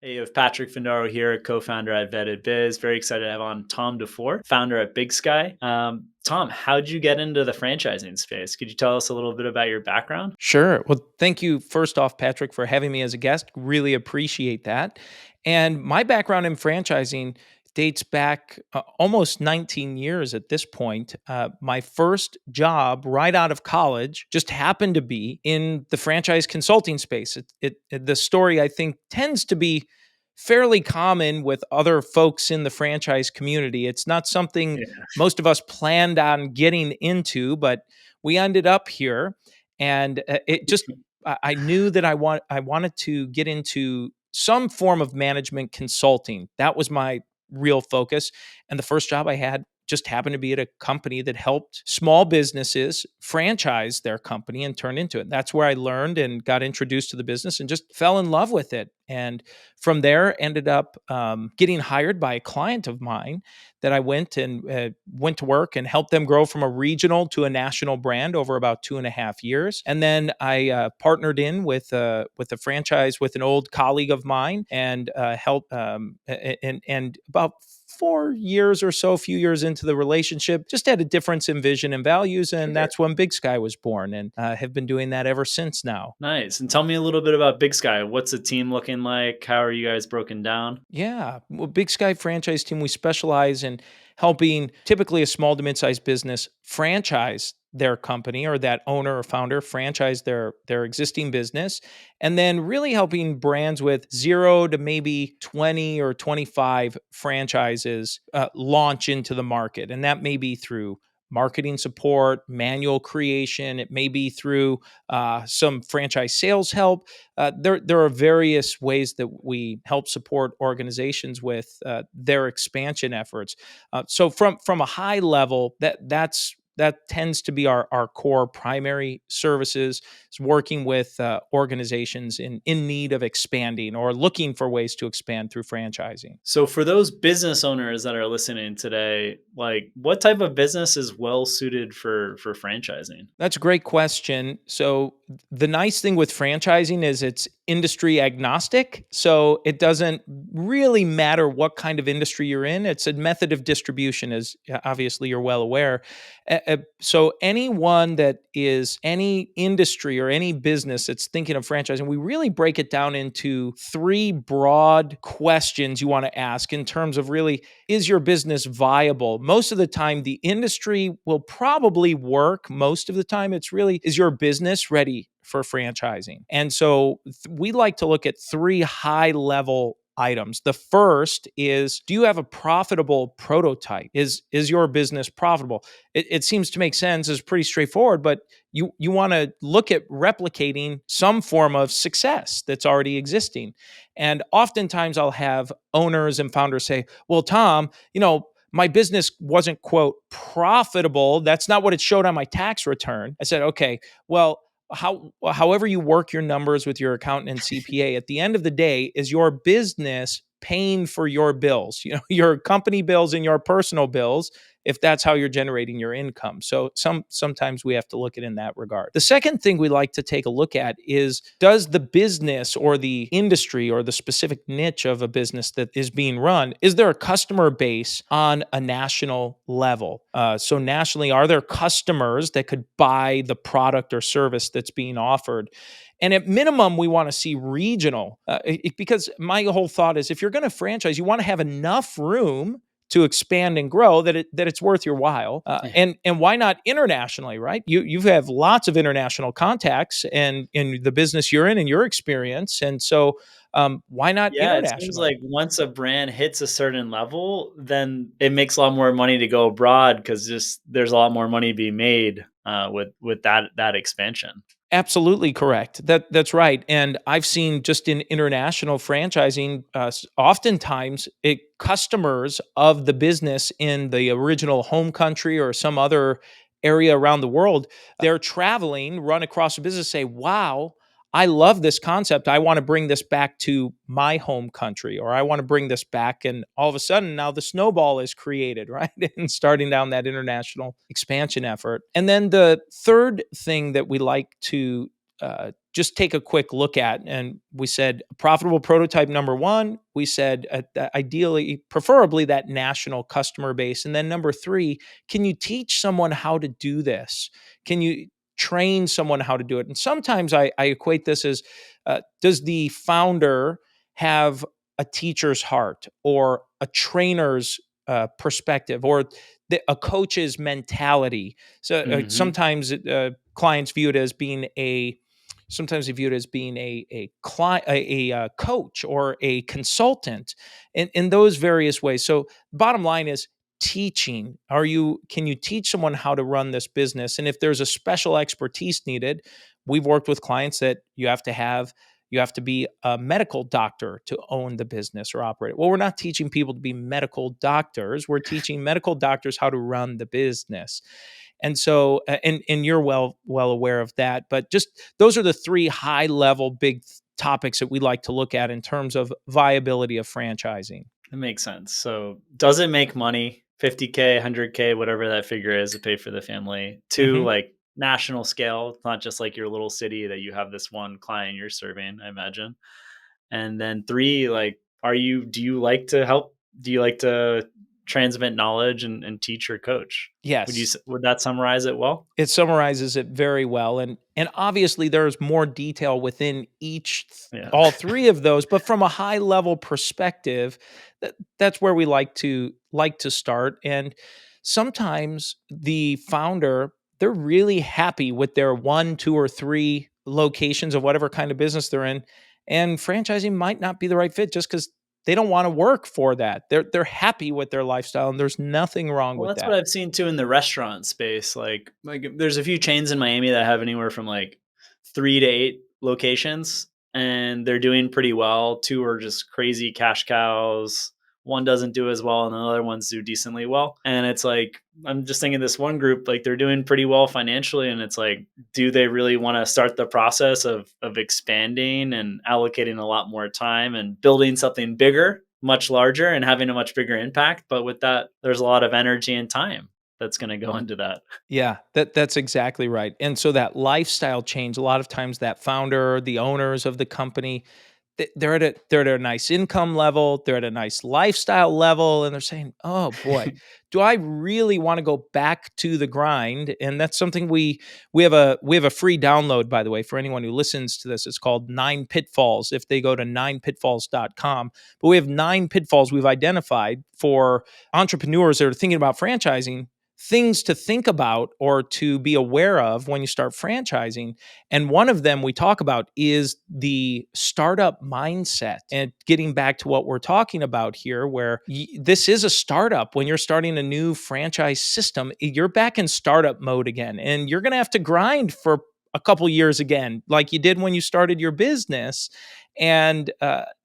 Hey, you have Patrick Findaro here, co-founder at Vetted Biz. Very excited to have on Tom Dufore, founder at Big Sky. Tom, how'd you get into the franchising space? Could you tell us a little bit about your background? Sure. Well, thank you first off, Patrick, for having me as a guest. Really appreciate that. And my background in franchising dates back almost 19 years at this point. My first job right out of college just happened to be in the franchise consulting space. The story, I think, tends to be fairly common with other folks in the franchise community. It's not something Yeah. most of us planned on getting into, but we ended up here and it just I knew that I wanted to get into some form of management consulting. That was my real focus. And the first job I had just happened to be at a company that helped small businesses franchise their company and turn into it. That's where I learned and got introduced to the business and just fell in love with it. And from there, ended up getting hired by a client of mine that I went to work and helped them grow from a regional to a national brand over about 2.5 years. And then I partnered in with a franchise with an old colleague of mine and helped and about 4 years or so, a few years into the relationship, just had a difference in vision and values. And Sure. that's when Big Sky was born and have been doing that ever since now. Nice. And tell me a little bit about Big Sky. What's the team looking like? How are you guys broken down? Yeah. Well, Big Sky franchise team, we specialize in helping typically a small to mid-sized business franchise their company or that owner or founder franchise their existing business and then really helping brands with 0 to maybe 20 or 25 franchises launch into the market, and that may be through marketing support, manual creation. It may be through some franchise sales help. There are various ways that we help support organizations with their expansion efforts. So from a high level, that tends to be our core primary services, is working with organizations in need of expanding or looking for ways to expand through franchising. So for those business owners that are listening today, like what type of business is well suited for franchising? That's a great question. So, the nice thing with franchising is it's industry agnostic. So, it doesn't really matter what kind of industry you're in. It's a method of distribution, as obviously you're well aware. So, anyone that is any industry or any business that's thinking of franchising, we really break it down into three broad questions you want to ask in terms of really, is your business viable? Most of the time, the industry will probably work. Most of the time, it's really, is your business ready for franchising? And so we like to look at three high level items. The first is, do you have a profitable prototype? Is your business profitable? It seems to make sense. It's pretty straightforward, but you want to look at replicating some form of success that's already existing. And oftentimes I'll have owners and founders say, well, Tom, my business wasn't, quote, profitable. That's not what it showed on my tax return. I said, okay, well, however you work your numbers with your accountant and CPA, at the end of the day, is your business paying for your bills, your company bills and your personal bills, if that's how you're generating your income. So sometimes we have to look at it in that regard. The second thing we like to take a look at is, does the business or the industry or the specific niche of a business that is being run, is there a customer base on a national level? So nationally, are there customers that could buy the product or service that's being offered? And at minimum, we want to see regional, because my whole thought is, if you're going to franchise, you want to have enough room to expand and grow that it's worth your while. And why not internationally, right? You have lots of international contacts and in the business you're in and your experience, and so why not Yeah, it seems internationally? like once a brand hits a certain level, then it makes a lot more money to go abroad because just there's a lot more money to be made with that expansion. Absolutely correct. That's right. And I've seen just in international franchising, oftentimes customers of the business in the original home country or some other area around the world, they're traveling, run across a business, say, "Wow, I love this concept. I want to bring this back to my home country, or I want to bring this back." And all of a sudden, now the snowball is created, right? And starting down that international expansion effort. And then the third thing that we like to just take a quick look at. And we said profitable prototype number one. We said ideally, preferably that national customer base. And then number three, can you teach someone how to do this? Can you train someone how to do it? And sometimes I equate this as does the founder have a teacher's heart or a trainer's perspective or a coach's mentality? So Hmm. sometimes clients view it as being a sometimes they view it as being a coach or a consultant in those various ways. So bottom line is teaching. Can you teach someone how to run this business? And if there's a special expertise needed, we've worked with clients that you have to be a medical doctor to own the business or operate it. Well, we're not teaching people to be medical doctors. We're teaching medical doctors how to run the business. And so, and you're well aware of that. But just those are the three high level big topics that we like to look at in terms of viability of franchising. That makes sense. So, does it make money? 50K, 100K, whatever that figure is to pay for the family. Two, Hmm. like national scale. It's not just like your little city that you have this one client you're serving, I imagine. And then three, like, do you like to help? Do you like to transmit knowledge and teach or coach? Yes, Would that summarize it well? it summarizes it very well, and obviously there's more detail within Yeah. all three of those, but from a high level perspective, that's where we like to start. And sometimes the founder, they're really happy with their one, two, or three locations of whatever kind of business they're in, and franchising might not be the right fit just because they don't want to work for that. They're happy with their lifestyle, and there's nothing wrong Well, with that's what that. I've seen too in the restaurant space. Like there's a few chains in Miami that have anywhere from like 3 to 8 locations, and they're doing pretty well. 2 are just crazy cash cows. One doesn't do as well, and the other ones do decently well. And it's like I'm just thinking this one group, like they're doing pretty well financially, and it's like, do they really want to start the process of expanding and allocating a lot more time and building something bigger, much larger, and having a much bigger impact? But with that, there's a lot of energy and time that's going to go into that. Yeah, that's exactly right. And so that lifestyle change, a lot of times that founder, the owners of the company, they're at a nice income level, they're at a nice lifestyle level, and they're saying, "Oh boy, do I really want to go back to the grind?" And that's something we have a free download, by the way, for anyone who listens to this. It's called Nine Pitfalls. If they go to ninepitfalls.com, but we have nine pitfalls we've identified for entrepreneurs that are thinking about franchising, things to think about or to be aware of when you start franchising. And one of them we talk about is the startup mindset. And getting back to what we're talking about here, where this is a startup. When you're starting a new franchise system, you're back in startup mode again, and you're going to have to grind for a couple years again, like you did when you started your business. And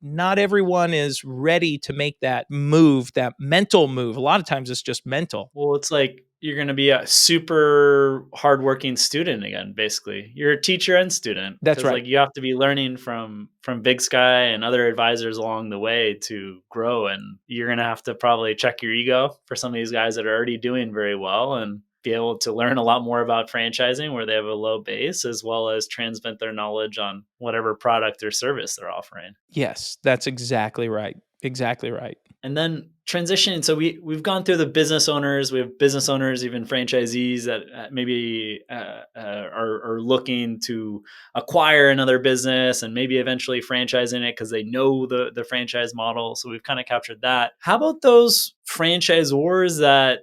not everyone is ready to make that move, that mental move. A lot of times it's just mental. Well, it's like you're gonna be a super hardworking student again, basically. You're a teacher and student That's because right. like you have to be learning from Big Sky and other advisors along the way to grow, and you're gonna have to probably check your ego for some of these guys that are already doing very well and be able to learn a lot more about franchising where they have a low base, as well as transmit their knowledge on whatever product or service they're offering. Yes, that's exactly right. Exactly right. And then transition. So we've gone through the business owners. We have business owners, even franchisees that maybe are looking to acquire another business and maybe eventually franchising it because they know the franchise model. So we've kind of captured that. How about those franchisors that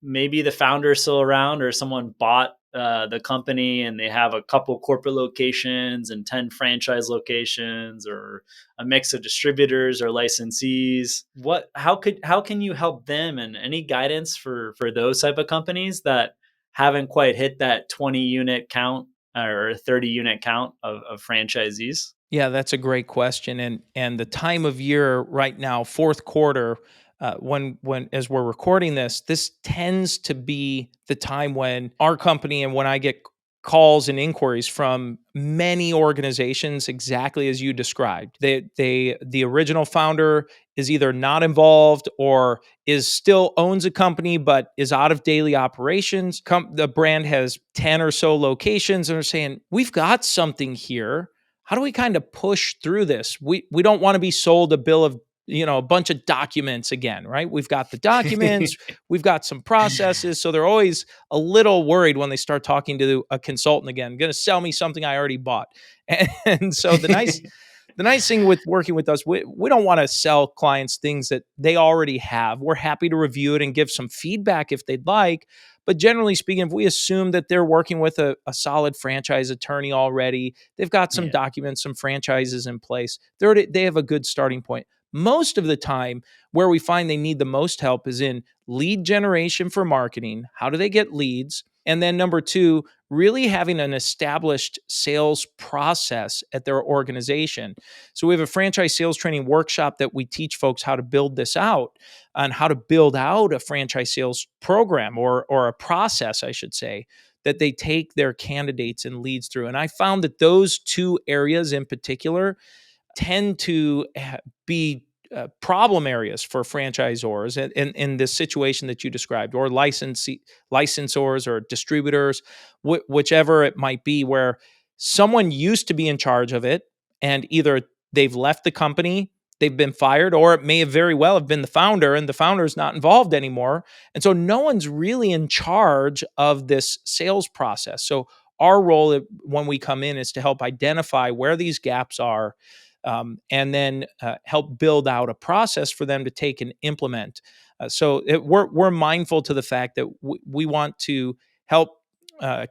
maybe the founder is still around or someone bought the company and they have a couple corporate locations and 10 franchise locations or a mix of distributors or licensees? How can you help them, and any guidance for those type of companies that haven't quite hit that 20 unit count or 30 unit count of franchisees? Yeah, that's a great question. And the time of year right now, fourth quarter, when as we're recording this, this tends to be the time when our company and when I get calls and inquiries from many organizations exactly as you described. The original founder is either not involved or is still owns a company but is out of daily operations. The brand has 10 or so locations and are saying, "We've got something here. How do we kind of push through this? We don't want to be sold a bill of, a bunch of documents again, right? We've got the documents, we've got some processes." So they're always a little worried when they start talking to a consultant again, going to sell me something I already bought. And so the nice thing with working with us, we don't want to sell clients things that they already have. We're happy to review it and give some feedback if they'd like. But generally speaking, if we assume that they're working with a solid franchise attorney already, they've got some Yeah. documents, some franchises in place, they have a good starting point. Most of the time, where we find they need the most help is in lead generation for marketing. How do they get leads? And then number two, really having an established sales process at their organization. So we have a franchise sales training workshop that we teach folks how to build this out and how to build out a franchise sales program or a process, I should say, that they take their candidates and leads through. And I found that those two areas in particular tend to be problem areas for franchisors in this situation that you described, or licensors or distributors, whichever it might be, where someone used to be in charge of it and either they've left the company, they've been fired, or it may have very well have been the founder and the founder is not involved anymore. And so no one's really in charge of this sales process. So our role when we come in is to help identify where these gaps are, and then help build out a process for them to take and implement. We're mindful to the fact that we want to help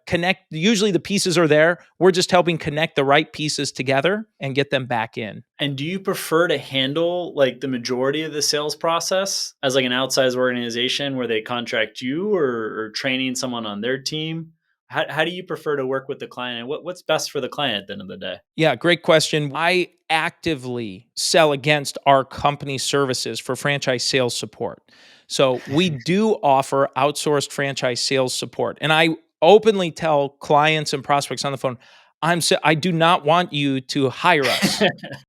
connect. Usually the pieces are there. We're just helping connect the right pieces together and get them back in. And do you prefer to handle like the majority of the sales process as like an outsized organization where they contract you, or training someone on their team? How do you prefer to work with the client, and what's best for the client at the end of the day? Yeah, great question. I actively sell against our company services for franchise sales support. So we do offer outsourced franchise sales support. And I openly tell clients and prospects on the phone, I do not want you to hire us.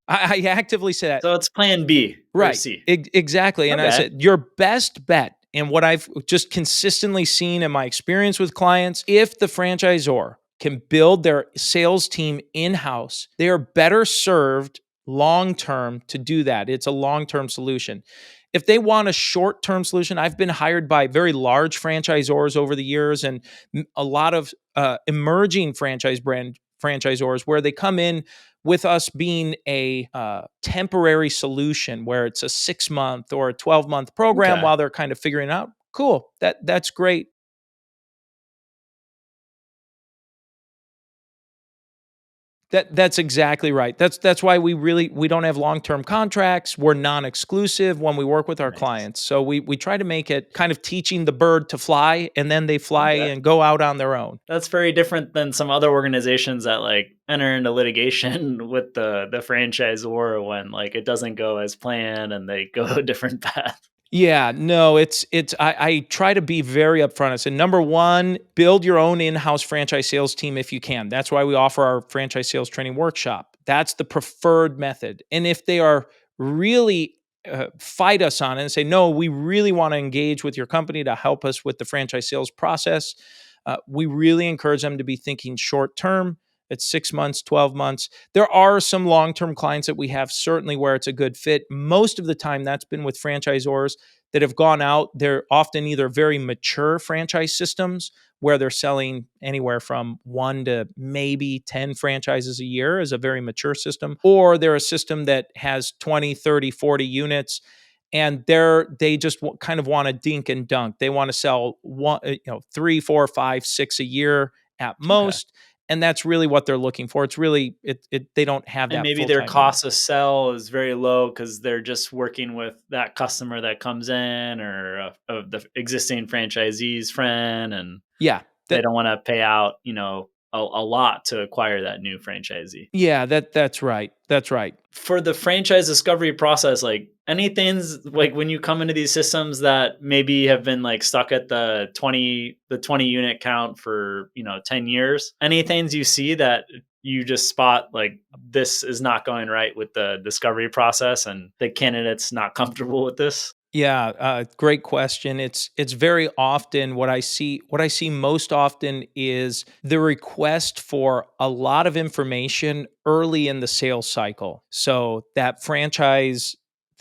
I actively say that. So it's plan B or Right. C. Exactly. And I Okay. said, your best bet, and what I've just consistently seen in my experience with clients, if the franchisor can build their sales team in house, they are better served long term to do that. It's a long term solution. If they want a short term solution, I've been hired by very large franchisors over the years and a lot of emerging franchisors where they come in with us being a temporary solution where it's a 6 month or a 12-month program Okay. while they're kind of figuring it out. Cool. That's great. That's exactly right. That's why we don't have long-term contracts. We're non-exclusive when we work with our Nice. clients. So we try to make it kind of teaching the bird to fly, and then they fly Okay. and go out on their own. That's very different than some other organizations that like enter into litigation with the franchisor when like it doesn't go as planned and they go a different path. Yeah, no, I try to be very upfront. I said, number one, build your own in-house franchise sales team if you can. That's why we offer our franchise sales training workshop. That's the preferred method. And if they are really fight us on it and say, no, we really want to engage with your company to help us with the franchise sales process, we really encourage them to be thinking short term. It's 6 months, 12 months. There are some long term clients that we have, certainly where it's a good fit. Most of the time, that's been with franchisors that have gone out. They're often either very mature franchise systems where they're selling anywhere from 1 to maybe 10 franchises a year as a very mature system, or they're a system that has 20, 30, 40 units and they just kind of want to dink and dunk. They want to sell one, 3, 4, 5, 6 a year at Okay. most, and that's really what they're looking for. It's really they don't have And that maybe their full-time need. cost to sell is very low because they're just working with that customer that comes in, or of the existing franchisee's friend, and Yeah. they That don't want to pay out, a lot to acquire that new franchisee. Yeah, that's right. That's right. For the franchise discovery process, like any things like when you come into these systems that maybe have been like stuck at the 20 unit count for, 10 years, any things you see that you just spot like this is not going right with the discovery process and the candidate's not comfortable with this? Yeah, great question. It's very often what I see. What I see most often is the request for a lot of information early in the sales cycle. So the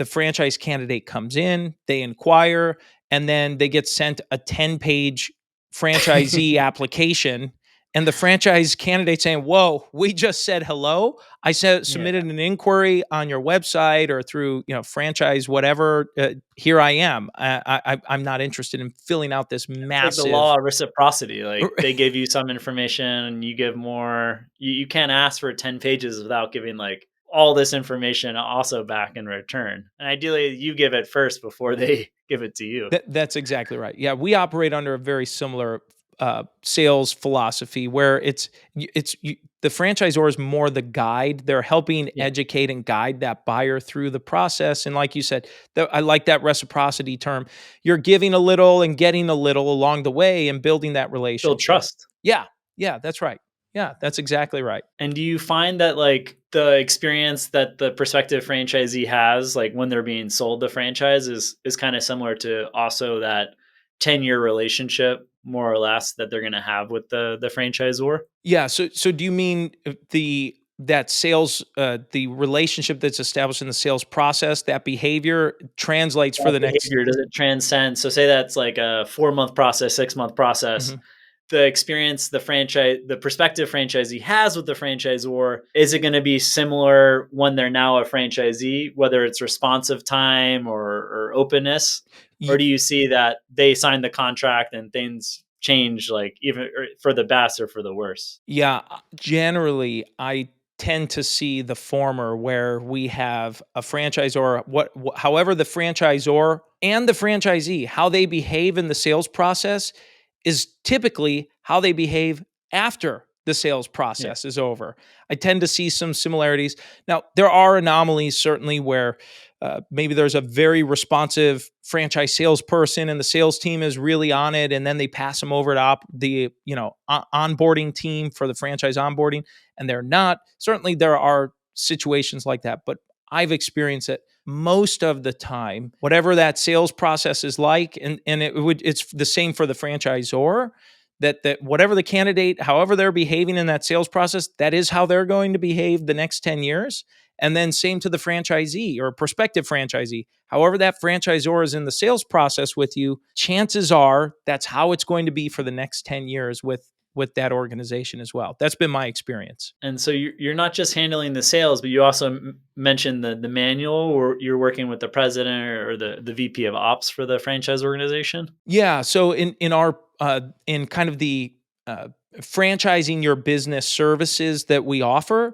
franchise candidate comes in, they inquire, and then they get sent a 10-page franchisee application. And the franchise candidate saying, "Whoa, we just said hello. I said Yeah. submitted an inquiry on your website or through franchise whatever. Here I am. I'm not interested in filling out this It's like the law massive." of reciprocity. Like they give you some information and you give more. You can't ask for 10 pages without giving like all this information also back in return. And ideally, you give it first before they give it to you. That's exactly right. Yeah, we operate under a very similar sales philosophy where the franchisor is more the guide. They're helping Yeah. educate and guide that buyer through the process. And like you said, I like that reciprocity term. You're giving a little and getting a little along the way and building that Build relationship. trust. Yeah, yeah, that's right. Yeah, that's exactly right. And do you find that like the experience that the prospective franchisee has, like when they're being sold the franchise, is kind of similar to also that 10-year relationship, more or less, that they're going to have with the franchisor? Yeah. So do you mean the relationship that's established in the sales process, that behavior translates for That the next? behavior, does it transcend? So say that's like a 4-month process, 6-month process. Mhm. The experience the prospective franchisee has with the franchisor, is it going to be similar when they're now a franchisee, whether it's responsive time or openness? Or Y- do you see that they sign the contract and things change, like even for the best or for the worse? Yeah. Generally, I tend to see the former, where we have a franchisor, however, the franchisor and the franchisee, how they behave in the sales process is typically how they behave after the sales Yeah. process is over. I tend to see some similarities. Now, there are anomalies certainly where maybe there's a very responsive franchise salesperson and the sales team is really on it, and then they pass them over to the onboarding team for the franchise onboarding, and they're not. Certainly, there are situations like that, but I've experienced it most of the time. Whatever that sales process is like, and it's the same for the franchisor. That whatever the candidate, however they're behaving in that sales process, that is how they're going to behave the next 10 years. And then same to the franchisee or prospective franchisee. However that franchisor is in the sales process with you, chances are that's how it's going to be for the next 10 years with that organization as well. That's been my experience. And so you're not just handling the sales, but you also mentioned the manual, or you're working with the president or the VP of ops for the franchise organization. Yeah. So in our in kind of the uh, franchising your business services that we offer,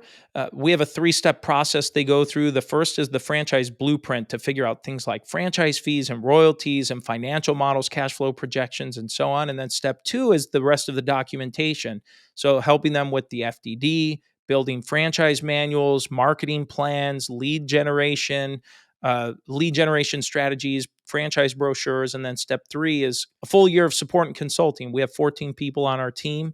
we have a 3-step process they go through. The first is the franchise blueprint to figure out things like franchise fees and royalties and financial models, cash flow projections, and so on. And then step 2 is the rest of the documentation. So helping them with the FDD, building franchise manuals, marketing plans, lead generation strategies, franchise brochures. And then step 3 is a full year of support and consulting. We have 14 people on our team.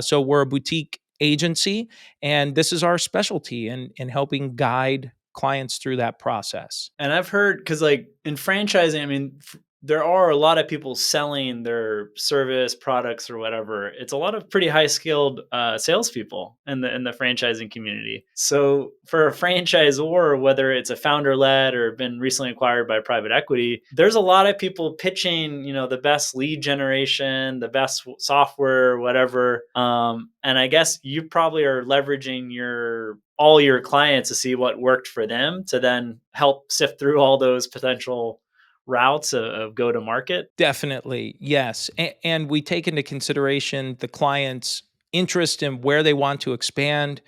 So we're a boutique agency, and this is our specialty in helping guide clients through that process. And I've heard, because like in franchising, I mean, there are a lot of people selling their service products or whatever. It's a lot of pretty high skilled salespeople in the franchising community. So for a franchisor, whether it's a founder led or been recently acquired by private equity, there's a lot of people pitching, the best lead generation, the best software, whatever. And I guess you probably are leveraging all your clients to see what worked for them to then help sift through all those potential routes of go to market. Definitely, yes. And we take into consideration the client's interest in where they want to expand,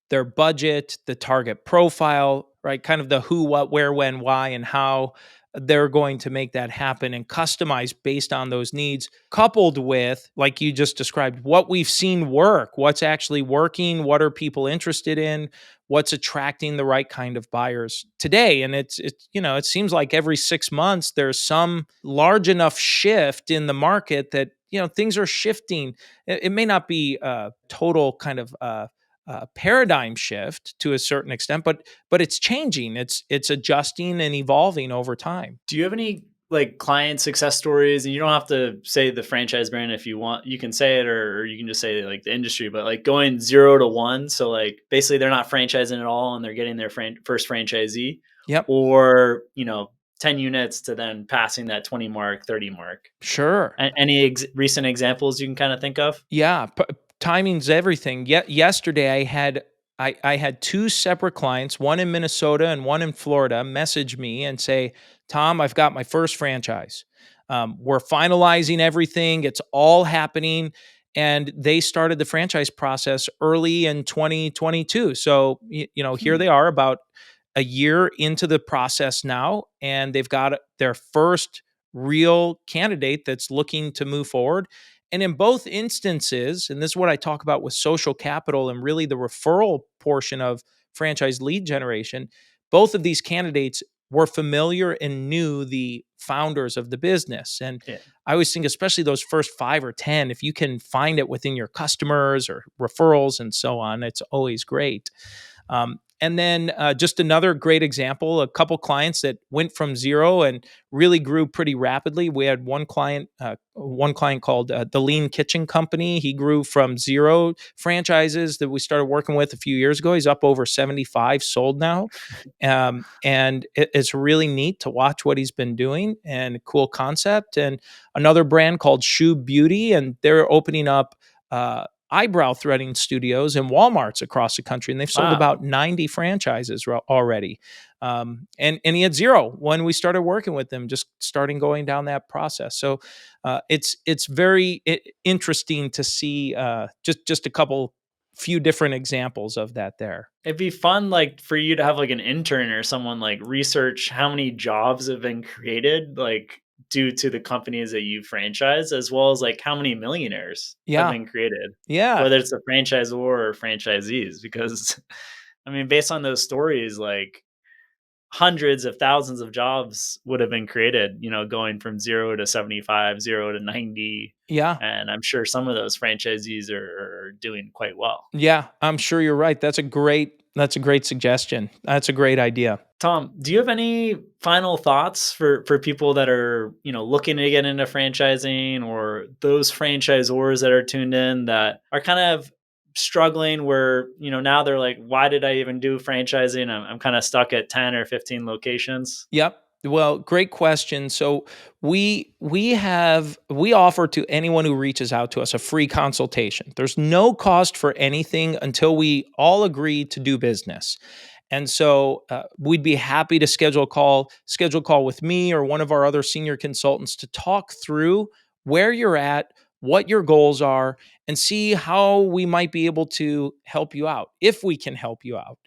their budget, the target profile, right? Kind of the who, what, where, when, why, and how. they're going to make that happen and customize based on those needs, coupled with, like you just described, what we've seen work, what's actually working, what are people interested in, what's attracting the right kind of buyers today. And it seems like every 6 months there's some large enough shift in the market that things are shifting. It may not be a total kind of paradigm shift to a certain extent, but it's changing. It's adjusting and evolving over time. Do you have any like client success stories? And you don't have to say the franchise brand if you want. You can say it, or you can just say like the industry. But like going 0 to 1, so like basically they're not franchising at all, and they're getting their first franchisee, Yep. or 10 units to then passing that 20 mark, 30 mark. Sure. Any recent examples you can kind of think of? Yeah. Timing's everything. Yesterday I had two separate clients, one in Minnesota and one in Florida, message me and say, "Tom, I've got my first franchise. We're finalizing everything. It's all happening." And they started the franchise process early in 2022. So, here they are about a year into the process now, and they've got their first real candidate that's looking to move forward. And in both instances, and this is what I talk about with social capital and really the referral portion of franchise lead generation, both of these candidates were familiar and knew the founders of the business. And Yeah. I always think, especially those first 5 or 10, if you can find it within your customers or referrals and so on, it's always great. And then just another great example, a couple clients that went from 0 and really grew pretty rapidly. We had one client called the Lean Kitchen Company. He grew from 0 franchises that we started working with a few years ago. He's up over 75 sold now. And it's really neat to watch what he's been doing, and a cool concept. And another brand called Shoe Beauty, and they're opening up eyebrow threading studios and Walmarts across the country, and they've sold Wow. about 90 franchises already. And he had 0 when we started working with them, just starting going down that process. So it's very interesting to see just a few different examples of that there. It'd be fun, like, for you to have, like, an intern or someone, like, research how many jobs have been created, like, due to the companies that you franchise, as well as, like, how many millionaires have Yeah, been created, yeah, whether it's a franchisor or franchisees. Because, I mean, based on those stories, like, hundreds of thousands of jobs would have been created, going from 0 to 75, 0 to 90, yeah. and I'm sure some of those franchisees are doing quite well. Yeah, I'm sure you're right. That's a great suggestion. That's a great idea. Tom, do you have any final thoughts for people that are, looking to get into franchising, or those franchisors that are tuned in that are kind of struggling where, now they're like, why did I even do franchising? I'm kind of stuck at 10 or 15 locations. Yep. Well, great question. So we offer to anyone who reaches out to us a free consultation. There's no cost for anything until we all agree to do business. And so we'd be happy to schedule a call with me or one of our other senior consultants to talk through where you're at, what your goals are, and see how we might be able to help you out, if we can help you out.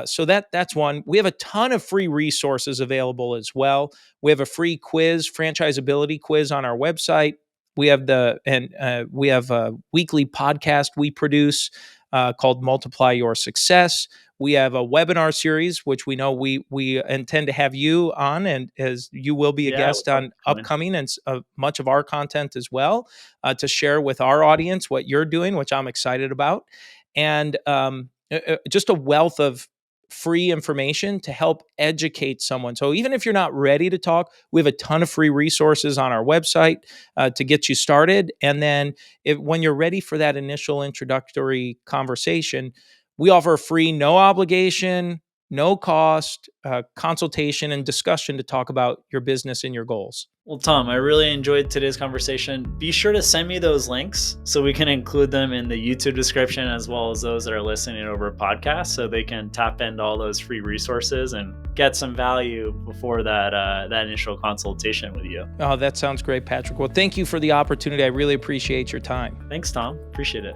So that's one. We have a ton of free resources available as well. We have a free quiz, franchisability quiz on our website. We have we have a weekly podcast we produce called Multiply Your Success. We have a webinar series, which we know we intend to have you on, and as you will be a Yeah, I guest would love on to join. upcoming and much of our content as well, to share with our audience what you're doing, which I'm excited about, and just a wealth of free information to help educate someone. So even if you're not ready to talk, we have a ton of free resources on our website to get you started. And then when you're ready for that initial introductory conversation, we offer a free, no obligation, no cost consultation and discussion to talk about your business and your goals. Well, Tom, I really enjoyed today's conversation. Be sure to send me those links so we can include them in the YouTube description, as well as those that are listening over podcast, so they can tap into all those free resources and get some value before that initial consultation with you. Oh, that sounds great, Patrick. Well, thank you for the opportunity. I really appreciate your time. Thanks, Tom. Appreciate it.